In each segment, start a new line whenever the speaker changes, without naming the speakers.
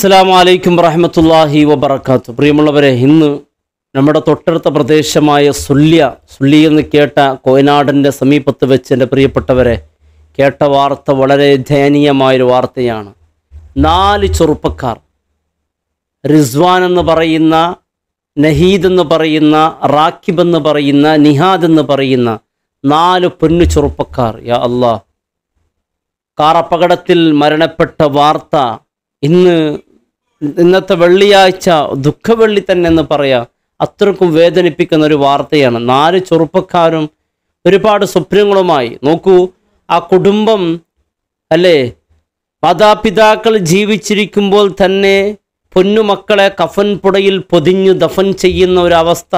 അസ്സലാമു അലൈക്കും വറഹ്മത്തുള്ളാഹി വബറകാതുഹു. പ്രിയമുള്ളവരെ, ഇന്ന് നമ്മുടെ തൊട്ടടുത്ത പ്രദേശമായ സുള്ളി എന്ന് കേട്ട കോയനാടിൻ്റെ സമീപത്ത് വെച്ച് എൻ്റെ പ്രിയപ്പെട്ടവരെ കേട്ട വാർത്ത വളരെ ദയനീയമായൊരു വാർത്തയാണ്. 4 ചെറുപ്പക്കാർ, റിസ്വാൻ എന്ന് പറയുന്ന, നഹീദ് എന്ന് പറയുന്ന, റാക്കിബ് എന്ന് പറയുന്ന, നിഹാദ് എന്ന് പറയുന്ന 4 പൊന്നു ചെറുപ്പക്കാർ, യാ അല്ലാഹ്, കാർ അപകടത്തിൽ മരണപ്പെട്ട വാർത്ത ഇന്നത്തെ വെള്ളിയാഴ്ച ദുഃഖവെള്ളി തന്നെ എന്ന് പറയാം, അത്രക്കും വേദനിപ്പിക്കുന്ന ഒരു വാർത്തയാണ്. 4 ചെറുപ്പക്കാരും ഒരുപാട് സ്വപ്നങ്ങളുമായി. നോക്കൂ, ആ കുടുംബം അല്ലേ, മാതാപിതാക്കൾ ജീവിച്ചിരിക്കുമ്പോൾ തന്നെ പൊന്നുമക്കളെ കഫൻ പുടയിൽ പൊതിഞ്ഞു ദഫൻ ചെയ്യുന്ന ഒരവസ്ഥ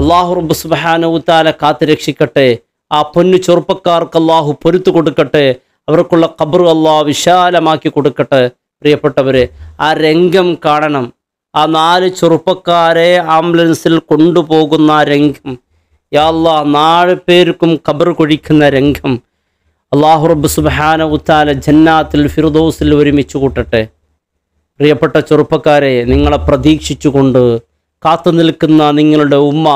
അല്ലാഹു റബ്ബ് സുബ്ഹാനഹു വ തആല കാത്തു രക്ഷിക്കട്ടെ. ആ പൊന്നു ചെറുപ്പക്കാർക്ക് അല്ലാഹു പൊരുത്തു കൊടുക്കട്ടെ. അവർക്കുള്ള ഖബർ അല്ലാഹു വിശാലമാക്കി കൊടുക്കട്ടെ. പ്രിയപ്പെട്ടവരെ, ആ രംഗം കാണണം. ആ 4 ചെറുപ്പക്കാരെ ആംബുലൻസിൽ കൊണ്ടുപോകുന്ന ആ രംഗം, യാ അല്ലാഹ്, 4 പേർക്കും ഖബർ കുഴിക്കുന്ന രംഗം അല്ലാഹു റബ്ബ് സുബ്ഹാനഹു വ തആല ജന്നാത്തുൽ ഫിർദൗസിൽ ഒരുമിച്ച് കൂട്ടട്ടെ. പ്രിയപ്പെട്ട ചെറുപ്പക്കാരെ, നിങ്ങളെ പ്രതീക്ഷിച്ചുകൊണ്ട് കാത്തു നിൽക്കുന്ന നിങ്ങളുടെ ഉമ്മ,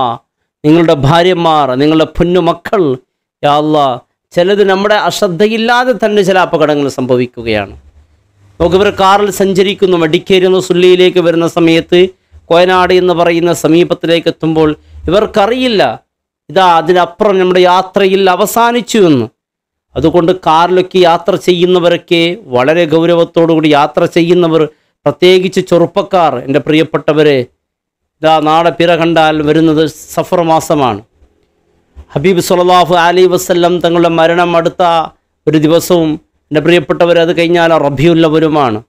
നിങ്ങളുടെ ഭാര്യമാർ, നിങ്ങളുടെ പൊന്നുമക്കൾ, യാ അല്ലാഹ്, ചിലത് നമ്മുടെ അശ്രദ്ധയില്ലാതെ തന്നെ ചില അപകടങ്ങൾ സംഭവിക്കുകയാണ്. നമുക്കിവർ കാറിൽ സഞ്ചരിക്കുന്നു, മടിക്കേരി എന്ന സുള്ളിയിലേക്ക് വരുന്ന സമയത്ത് കോയനാട് എന്ന് പറയുന്ന സമീപത്തിലേക്ക് എത്തുമ്പോൾ ഇവർക്കറിയില്ല അതിനപ്പുറം നമ്മുടെ യാത്രയിൽ അവസാനിച്ചു എന്ന്. അതുകൊണ്ട് കാറിലൊക്കെ യാത്ര ചെയ്യുന്നവരൊക്കെ വളരെ ഗൗരവത്തോടുകൂടി യാത്ര ചെയ്യുന്നവർ, പ്രത്യേകിച്ച് ചെറുപ്പക്കാർ, എൻ്റെ പ്രിയപ്പെട്ടവരെ, നാളെ പിറ കണ്ടാൽ വരുന്നത് സഫർ മാസമാണ്. ഹബീബ് സ്വല്ലല്ലാഹു അലൈഹി വസല്ലം തങ്ങളുടെ മരണം അടുത്ത ഒരു ദിവസവും, എൻ്റെ പ്രിയപ്പെട്ടവർ, അത് കഴിഞ്ഞാൽ റബീഉൽ അവ്വലുമാണ്.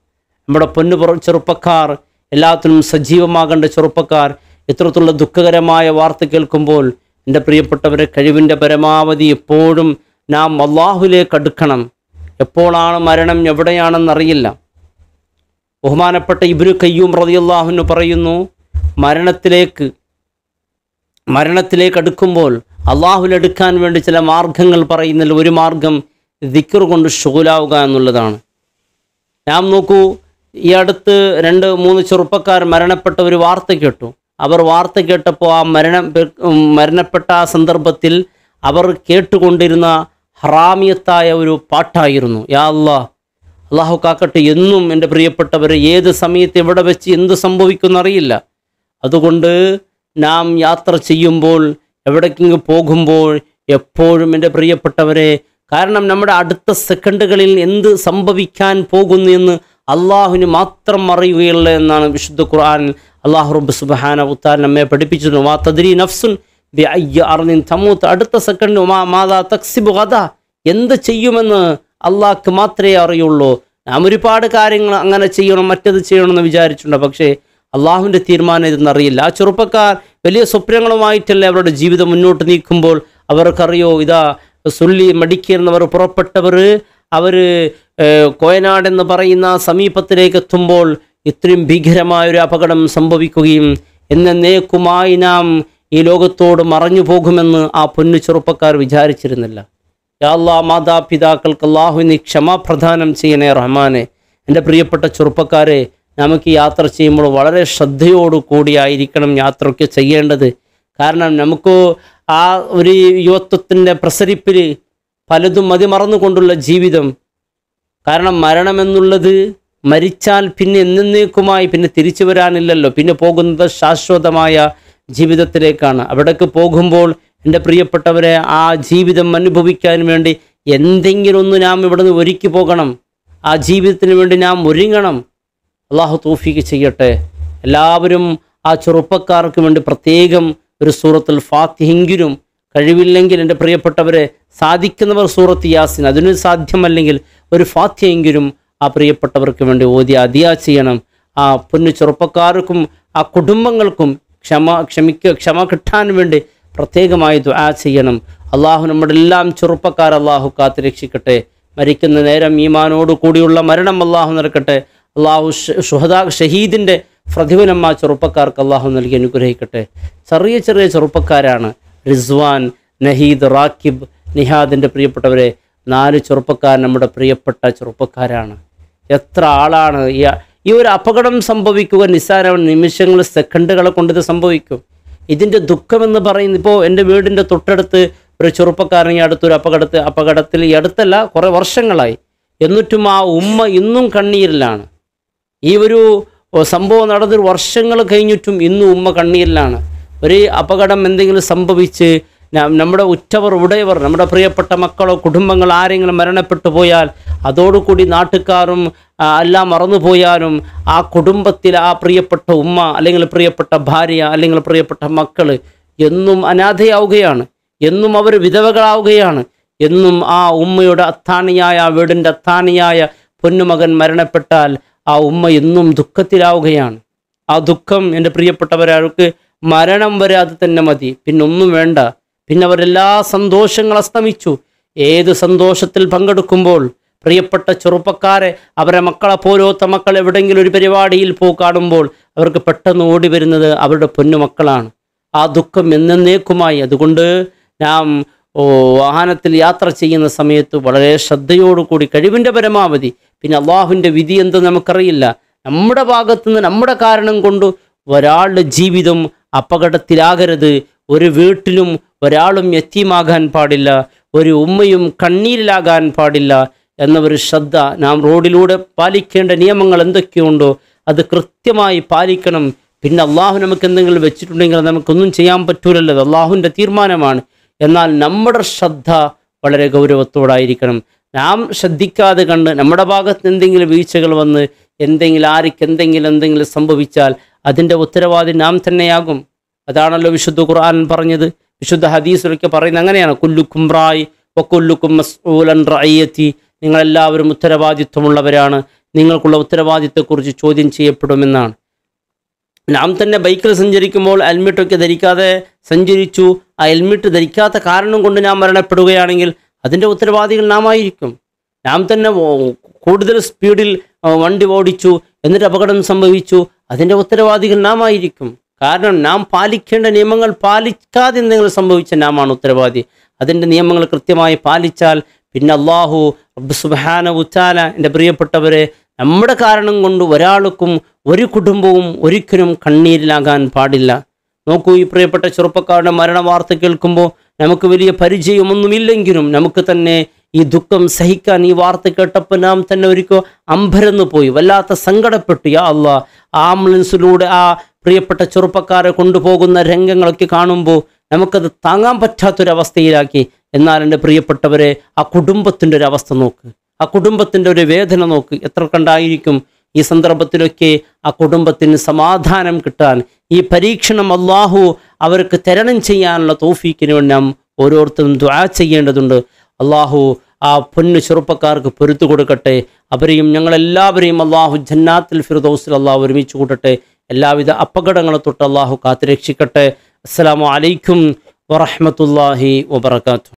നമ്മുടെ പൊന്നു ചെറുപ്പക്കാർ, എല്ലാത്തിനും സജീവമാകേണ്ട ചെറുപ്പക്കാർ, ഇത്തരത്തിലുള്ള ദുഃഖകരമായ വാർത്ത കേൾക്കുമ്പോൾ എൻ്റെ പ്രിയപ്പെട്ടവരെ, കഴിവിൻ്റെ പരമാവധി എപ്പോഴും നാം അല്ലാഹുവിലേക്ക് അടുക്കണം. എപ്പോഴാണ് മരണം, എവിടെയാണെന്നറിയില്ല. ബഹുമാനപ്പെട്ട ഇബ്നു ഖയ്യൂം റളിയല്ലാഹു അൻഹു പറയുന്നു, മരണത്തിലേക്ക് അടുക്കുമ്പോൾ അള്ളാഹുവിലെടുക്കാൻ വേണ്ടി ചില മാർഗങ്ങൾ പറയുന്നതിൽ ഒരു മാർഗം ദിക്ർ കൊണ്ട് ശുഗലാവുക എന്നുള്ളതാണ്. നാം നോക്കൂ, ഈ അടുത്ത് 2-3 ചെറുപ്പക്കാർ മരണപ്പെട്ട ഒരു വാർത്ത കേട്ടു. അവർ വാർത്ത കേട്ടപ്പോൾ ആ മരണപ്പെട്ട ആ സന്ദർഭത്തിൽ അവർ കേട്ടുകൊണ്ടിരുന്ന ഹറാമിയത്തായ ഒരു പാട്ടായിരുന്നു. യാ അല്ലാഹ്, അള്ളാഹു കാക്കട്ടെ. എന്നും എൻ്റെ പ്രിയപ്പെട്ടവർ, ഏത് സമയത്ത് എവിടെ വെച്ച് എന്ത് സംഭവിക്കുമെന്നറിയില്ല. അതുകൊണ്ട് നാം യാത്ര ചെയ്യുമ്പോൾ, എവിടേക്കെങ്കിലും പോകുമ്പോൾ എപ്പോഴും എൻ്റെ പ്രിയപ്പെട്ടവരെ, കാരണം നമ്മുടെ അടുത്ത സെക്കൻഡുകളിൽ എന്ത് സംഭവിക്കാൻ പോകുന്നു എന്ന് അള്ളാഹുവിന് മാത്രം അറിയുകയുള്ളൂ എന്നാണ് വിശുദ്ധ ഖുർആനിൽ അല്ലാഹു റബ്ബ് സുബ്ഹാനഹു വ തആല നമ്മെ പഠിപ്പിച്ചിരുന്നു. വാ തദ്രി നഫ്സുൻ ബിഅയ്യി അർദിൻ തമൂത്ത്. അടുത്ത സെക്കൻഡ് മാദാ തക്സിബു ഗദാ, എന്ത് ചെയ്യുമെന്ന് അള്ളാഹ്ക്ക് മാത്രമേ അറിയുള്ളൂ. നാം ഒരുപാട് കാര്യങ്ങൾ അങ്ങനെ ചെയ്യണം, മറ്റത് ചെയ്യണമെന്ന് വിചാരിച്ചിട്ടുണ്ട്. പക്ഷേ അള്ളാഹുവിൻ്റെ തീരുമാനം ഇതെന്നറിയില്ല. ആ ചെറുപ്പക്കാർ വലിയ സ്വപ്നങ്ങളുമായിട്ടല്ലേ അവരുടെ ജീവിതം മുന്നോട്ട് നീക്കുമ്പോൾ അവർക്കറിയോ, സുള്ളി മടിക്കേറുന്നവർ പുറപ്പെട്ടവർ, അവർ കോയനാട് എന്ന് പറയുന്ന സമീപത്തിലേക്ക് എത്തുമ്പോൾ ഇത്രയും ഭീകരമായൊരു അപകടം സംഭവിക്കുകയും എന്നേക്കുമായി നാം ഈ ലോകത്തോട് മറഞ്ഞു പോകുമെന്ന് ആ പൊന്നു ചെറുപ്പക്കാർ വിചാരിച്ചിരുന്നില്ല. യാ അല്ലാഹ്, മാതാപിതാക്കൾക്ക് അല്ലാഹുവിന് ക്ഷമ പ്രദാനം ചെയ്യണേ റഹ്മാനെ. എൻ്റെ പ്രിയപ്പെട്ട ചെറുപ്പക്കാരെ, നമുക്ക് യാത്ര ചെയ്യുമ്പോൾ വളരെ ശ്രദ്ധയോടു കൂടിയായിരിക്കണം യാത്രയൊക്കെ ചെയ്യേണ്ടത്. കാരണം നമുക്ക് ആ ഒരു യുവത്വത്തിൻ്റെ പ്രസരിപ്പിൽ പലതും മതിമറന്നുകൊണ്ടുള്ള ജീവിതം. കാരണം മരണമെന്നുള്ളത്, മരിച്ചാൽ പിന്നെ എന്നേക്കുമായി പിന്നെ തിരിച്ചു വരാനില്ലല്ലോ. പിന്നെ പോകുന്നത് ശാശ്വതമായ ജീവിതത്തിലേക്കാണ്. അവിടേക്ക് പോകുമ്പോൾ എൻ്റെ പ്രിയപ്പെട്ടവരെ, ആ ജീവിതം അനുഭവിക്കാൻ വേണ്ടി എന്തെങ്കിലും ഒന്ന് നാം ഇവിടെ നിന്ന് ഒരുക്കി പോകണം. ആ ജീവിതത്തിന് വേണ്ടി നാം ഒരുങ്ങണം. അള്ളാഹു തൗഫീഖ് ചെയ്യട്ടെ. എല്ലാവരും ആ ചെറുപ്പക്കാർക്ക് വേണ്ടി പ്രത്യേകം ഒരു സൂറത്തുൽ ഫാത്തിഹെങ്കിലും, കഴിവില്ലെങ്കിൽ എൻ്റെ പ്രിയപ്പെട്ടവരെ, സാധിക്കുന്നവർ സൂറത്ത് യാസിൻ, അതിന് സാധ്യമല്ലെങ്കിൽ ഒരു ഫാത്തിഹെങ്കിലും ആ പ്രിയപ്പെട്ടവർക്ക് വേണ്ടി ഓതി അദിയ ചെയ്യണം. ആ പൊന്നു ചെറുപ്പക്കാർക്കും ആ കുടുംബങ്ങൾക്കും ക്ഷമ കിട്ടാൻ വേണ്ടി പ്രത്യേകമായി ദുആ ചെയ്യണം. അള്ളാഹു നമ്മുടെ എല്ലാം ചെറുപ്പക്കാർ അള്ളാഹു കാത്ത് രക്ഷിക്കട്ടെ. മരിക്കുന്ന നേരം ഈമാനോട് കൂടിയുള്ള മരണം അള്ളാഹു നൽകട്ടെ. അള്ളാഹു ഷഹീദിൻ്റെ പ്രതിഫലം ആ ചെറുപ്പക്കാർക്ക് അള്ളാഹു നൽകി അനുഗ്രഹിക്കട്ടെ. ചെറിയ ചെറുപ്പക്കാരാണ് റിസ്വാൻ, നഹീദ്, റാക്കിബ്, നിഹാദിൻ്റെ പ്രിയപ്പെട്ടവരെ, 4 ചെറുപ്പക്കാർ നമ്മുടെ പ്രിയപ്പെട്ട ചെറുപ്പക്കാരാണ്. എത്ര ആളാണ് ഈ ഒരു അപകടം സംഭവിക്കുക നിസ്സാര നിമിഷങ്ങൾ, സെക്കൻഡുകളെ കൊണ്ട് ഇത് സംഭവിക്കും. ഇതിൻ്റെ ദുഃഖമെന്ന് പറയുന്നത്, ഇപ്പോൾ എൻ്റെ വീടിൻ്റെ തൊട്ടടുത്ത് ഒരു ചെറുപ്പക്കാരൻ ഈ അടുത്തൊരു അപകടത്തിൽ ഈ അടുത്തല്ല കുറേ വർഷങ്ങളായി, എന്നിട്ടും ആ ഉമ്മ ഇന്നും കണ്ണീരിലാണ്. ഈ ഒരു സംഭവം നടന്നൊരു വർഷങ്ങൾ കഴിഞ്ഞിട്ടും ഇന്നും ഉമ്മ കണ്ണീരിലാണ്. ഒരു അപകടം എന്തെങ്കിലും സംഭവിച്ച് നമ്മുടെ ഉറ്റവർ ഉടയവർ, നമ്മുടെ പ്രിയപ്പെട്ട മക്കളോ കുടുംബങ്ങൾ ആരെങ്കിലും മരണപ്പെട്ടു പോയാൽ അതോടുകൂടി നാട്ടുകാരും എല്ലാം മറന്നുപോയാലും ആ കുടുംബത്തിൽ ആ പ്രിയപ്പെട്ട ഉമ്മ അല്ലെങ്കിൽ പ്രിയപ്പെട്ട ഭാര്യ അല്ലെങ്കിൽ പ്രിയപ്പെട്ട മക്കൾ എന്നും അനാഥയാവുകയാണ്, എന്നും അവർ വിധവകളാവുകയാണ്. എന്നും ആ ഉമ്മയുടെ അത്താണിയായ, ആ വീടിൻ്റെ അത്താണിയായ പൊന്നുമകൻ മരണപ്പെട്ടാൽ ആ ഉമ്മ എന്നും ദുഃഖത്തിലാവുകയാണ്. ആ ദുഃഖം എൻ്റെ പ്രിയപ്പെട്ടവരാൾക്ക് മരണം വരെ അത് തന്നെ മതി, പിന്നെ ഒന്നും വേണ്ട. പിന്നെ അവരെല്ലാ സന്തോഷങ്ങൾ അസ്തമിച്ചു. ഏത് സന്തോഷത്തിൽ പങ്കെടുക്കുമ്പോൾ പ്രിയപ്പെട്ട ചെറുപ്പക്കാരെ, അവരെ മക്കളെ പോലോത്ത മക്കൾ എവിടെയെങ്കിലും ഒരു പരിപാടിയിൽ കാണുമ്പോൾ അവർക്ക് പെട്ടെന്ന് ഓടി വരുന്നത് അവരുടെ പൊന്നുമക്കളാണ്. ആ ദുഃഖം എന്നേക്കുമായി. അതുകൊണ്ട് നാം വാഹനത്തിൽ യാത്ര ചെയ്യുന്ന സമയത്ത് വളരെ ശ്രദ്ധയോടുകൂടി കഴിവിൻ്റെ പരമാവധി, പിന്നെ അള്ളാഹുവിൻ്റെ വിധി എന്ത് നമുക്കറിയില്ല, നമ്മുടെ ഭാഗത്തുനിന്ന് നമ്മുടെ കാരണം കൊണ്ട് ഒരാളുടെ ജീവിതം അപകടത്തിലാകരുത്. ഒരു വീട്ടിലും ഒരാളും യത്തീമാകാൻ പാടില്ല, ഒരു ഉമ്മയും കണ്ണീരിലാകാൻ പാടില്ല എന്ന ഒരു ശ്രദ്ധ നാം റോഡിലൂടെ പാലിക്കേണ്ട നിയമങ്ങൾ എന്തൊക്കെയുണ്ടോ അത് കൃത്യമായി പാലിക്കണം. പിന്നെ അള്ളാഹു നമുക്ക് എന്തെങ്കിലും വെച്ചിട്ടുണ്ടെങ്കിൽ നമുക്കൊന്നും ചെയ്യാൻ പറ്റൂലല്ലോ, അള്ളാഹുവിൻ്റെ തീരുമാനമാണ്. എന്നാൽ നമ്മുടെ ശ്രദ്ധ വളരെ ഗൗരവത്തോടായിരിക്കണം. നാം ശ്രദ്ധിക്കാതെ കണ്ട് നമ്മുടെ ഭാഗത്ത് എന്തെങ്കിലും വീഴ്ചകൾ വന്ന് ആർക്ക് എന്തെങ്കിലും സംഭവിച്ചാൽ അതിൻ്റെ ഉത്തരവാദി നാം തന്നെയാകും. അതാണല്ലോ വിശുദ്ധ ഖുർആൻ പറഞ്ഞത്. വിശുദ്ധ ഹദീസിലൊക്കെ പറയുന്നത് അങ്ങനെയാണ്, കുല്ലുക്കും റായ് വക്കുല്ലുക്കും മസ്ഊലൻ റഅയ്യത്തി, നിങ്ങളെല്ലാവരും ഉത്തരവാദിത്വമുള്ളവരാണ്, നിങ്ങൾക്കുള്ള ഉത്തരവാദിത്വത്തെക്കുറിച്ച് ചോദ്യം ചെയ്യപ്പെടുമെന്നാണ്. നാം തന്നെ ബൈക്കിൽ സഞ്ചരിക്കുമ്പോൾ ഹെൽമെറ്റൊക്കെ ധരിക്കാതെ സഞ്ചരിച്ചു, ആ ഹെൽമെറ്റ് ധരിക്കാത്ത കാരണം കൊണ്ട് നാം മരണപ്പെടുകയാണെങ്കിൽ അതിൻ്റെ ഉത്തരവാദികൾ നാം ആയിരിക്കും. നാം തന്നെ കൂടുതൽ സ്പീഡിൽ വണ്ടി ഓടിച്ചു എന്നിട്ട് അപകടം സംഭവിച്ചു, അതിൻ്റെ ഉത്തരവാദികൾ നാം ആയിരിക്കും. കാരണം നാം പാലിക്കേണ്ട നിയമങ്ങൾ പാലിക്കാതെ എന്തെങ്കിലും സംഭവിച്ച നാമാണ് ഉത്തരവാദി. അതിൻ്റെ നിയമങ്ങൾ കൃത്യമായി പാലിച്ചാൽ പിന്നെ അള്ളാഹു റബ്ബ് സുബ്ഹാനഹു വതആല, എൻ്റെ പ്രിയപ്പെട്ടവരെ, നമ്മുടെ കാരണം കൊണ്ട് ഒരാൾക്കും ഒരു കുടുംബവും ഒരിക്കലും കണ്ണീരിലാകാൻ പാടില്ല. നോക്കൂ, ഈ പ്രിയപ്പെട്ട ചെറുപ്പക്കാരുടെ മരണ വാർത്ത കേൾക്കുമ്പോൾ നമുക്ക് വലിയ പരിചയമൊന്നുമില്ലെങ്കിലും നമുക്ക് തന്നെ ഈ ദുഃഖം സഹിക്കാൻ, ഈ വാർത്ത കേട്ടപ്പോൾ നാം തന്നെ ഒരിക്കൽ അമ്പരന്ന് പോയി, വല്ലാത്ത സങ്കടപ്പെട്ടു. യാ അല്ലാ, ആംബുലൻസിലൂടെ ആ പ്രിയപ്പെട്ട ചെറുപ്പക്കാരെ കൊണ്ടുപോകുന്ന രംഗങ്ങളൊക്കെ കാണുമ്പോൾ നമുക്കത് താങ്ങാൻ പറ്റാത്തൊരവസ്ഥയിലാക്കി. എന്നാൽ എൻ്റെ പ്രിയപ്പെട്ടവരെ, ആ കുടുംബത്തിൻ്റെ ഒരു അവസ്ഥ നോക്ക്, ആ കുടുംബത്തിൻ്റെ ഒരു വേദന നോക്ക്, എത്ര കണ്ടായിരിക്കും. ഈ സന്ദർഭത്തിലൊക്കെ ആ കുടുംബത്തിന് സമാധാനം കിട്ടാൻ, ഈ പരീക്ഷണം അള്ളാഹു അവർക്ക് തരണം ചെയ്യാനുള്ള തൗഫീക്കിന് വേണ്ടി നാം ഓരോരുത്തരും ദുആ ചെയ്യേണ്ടതുണ്ട്. അള്ളാഹു ആ പൊന്നു ചെറുപ്പക്കാർക്ക് പൊരുത്തു കൊടുക്കട്ടെ. അവരെയും ഞങ്ങളെല്ലാവരെയും അള്ളാഹു ജന്നാത്തുൽ ഫിർദൗസിൽ അള്ളാഹു ഒരുമിച്ച് കൂട്ടട്ടെ. എല്ലാവിധ അപകടങ്ങളെ തൊട്ട് അള്ളാഹു കാത്തുരക്ഷിക്കട്ടെ. അസ്സലാമു അലൈക്കും വറഹ്മത്തുള്ളാഹി വബറകാതുഹു.